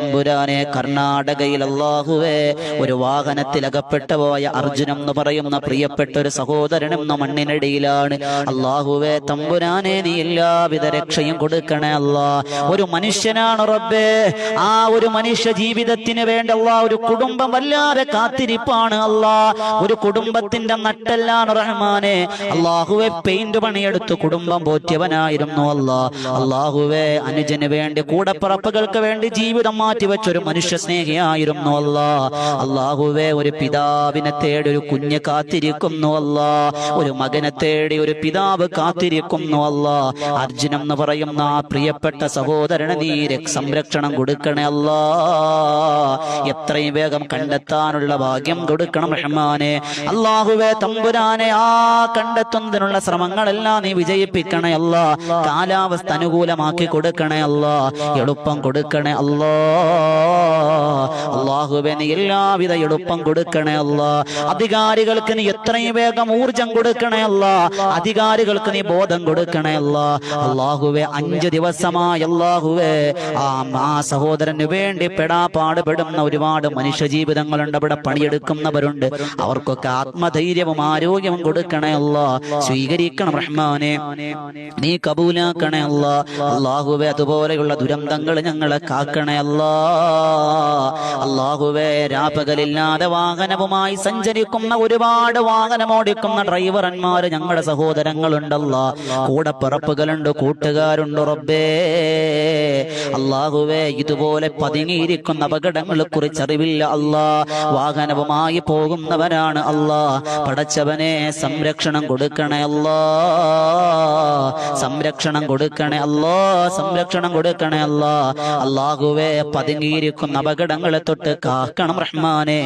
തമ്പുരാനെ കർണാടകയിൽ അല്ലാഹുവേ ഒരു വാഹനത്തിൽ അകപ്പെട്ടു പോയ അർജുനം എന്ന് പറയുന്ന പ്രിയപ്പെട്ട ഒരു സഹോദരനും മണ്ണിനടിയിലാണ്. അല്ലാഹുവേ തമ്പുരാനെ നീ എല്ലാവിധ രക്ഷയും കൊടുക്കണേ അല്ലാ. ഒരു മനുഷ്യനാണ് റബ്ബേ, ആ ഒരു മനുഷ്യ ജീവിതത്തിന് വേണ്ട അല്ലാ ഒരു കുടുംബം വല്ലാതെ കാത്തിരിപ്പാണ് അല്ലാ. ഒരു കുടുംബത്തിന്റെ നട്ടെല്ലാണ് റഹ്മാനെ. അല്ലാഹുവേ പെയിന്റ് പണിയെടുത്ത് കുടുംബം പോറ്റിയവനായിരുന്നു അല്ലാ. അല്ലാഹുവേ അനുജന് വേണ്ടി കൂടപ്പിറപ്പുകൾക്ക് വേണ്ടി ജീവിതം മാറ്റിവെച്ചൊരു മനുഷ്യ സ്നേഹിയായിരുന്നു അല്ലാ. അല്ലാഹുവേ ഒരു പിതാവിനെ തേടി ഒരു കുഞ്ഞ് കാത്തിരിക്കുന്നു അല്ലാ. ഒരു മകനെ തേടി ഒരു പിതാവ് കാത്തിരിക്കുന്നു അല്ലാ. അർജുനം എന്ന് പറയുന്ന ആ പ്രിയപ്പെട്ട സഹോദരന് നീ സംരക്ഷണം കൊടുക്കണേ അല്ലാ. എത്രയും വേഗം കണ്ടെത്താനുള്ള ഭാഗ്യം കൊടുക്കണം റഹ്മാനെ. അല്ലാഹുവേ തമ്പുരാനെ ആ കണ്ടെത്തുന്നതിനുള്ള ശ്രമങ്ങളെല്ലാം നീ വിജയിപ്പിക്കണേ അല്ലാ. കാലാവസ്ഥ അനുകൂലമാക്കി കൊടുക്കണേ അല്ലാ. എളുപ്പം കൊടുക്കണേ അല്ലാ. അല്ലാഹുവേ നീ എല്ലാവിധ എളുപ്പം കൊടുക്കണേ അല്ലാ. അധികാരികൾക്ക് നീ എത്രയും വേഗം ഊർജം കൊടുക്കണേ അല്ലാ. അധികാരികൾക്ക് നീ ബോധം കൊടുക്കണേ അല്ലാ. അല്ലാഹുവേ 5 ദിവസമായി അല്ലാഹുവേ ആ സഹോദരന് വേണ്ടി പാടുപെടുന്ന ഒരുപാട് മനുഷ്യ ജീവിതങ്ങളുണ്ട്. അവിടെ പണിയെടുക്കുന്നവരുണ്ട്. അവർക്കൊക്കെ ആത്മധൈര്യവും ആരോഗ്യവും കൊടുക്കണേ അല്ലാ. സ്വീകരിക്കണം റഹ്മാനെ, നീ കബൂലാക്കണേ അല്ലാ. അല്ലാഹുവേ അതുപോലെയുള്ള ദുരന്തങ്ങൾ ഞങ്ങളെ കാക്കണേ അല്ലാ. അല്ലാഹുവേ രാപകലില്ലാതെ വാഹനവുമായി സഞ്ചരിക്കുന്ന ഒരുപാട് വാഹനമോടിക്കുന്ന ഡ്രൈവർമാര് ഞങ്ങളുടെ സഹോദരങ്ങളുണ്ടല്ലോ. കൂടപ്പിറപ്പുകളുണ്ട്, കൂട്ടുകാരുണ്ട് റബ്ബേ. അല്ലാഹുവേ ഇതുപോലെ പതുങ്ങിയിരിക്കുന്ന അപകടങ്ങളെ കുറിച്ച് അറിവില്ല അല്ലാ. വാഹനവുമായി പോകുന്നവരാണ് അല്ലാ. പടച്ചവനെ സംരക്ഷണം കൊടുക്കണേ അല്ലാ. സംരക്ഷണം കൊടുക്കണേ അല്ലാ. സംരക്ഷണം കൊടുക്കണേ അല്ലാ. അല്ലാഹുവേ പതുങ്ങിയിരിക്കുന്ന അപകടങ്ങളെ തൊട്ട് കാക്കണം റഹ്മാനെ.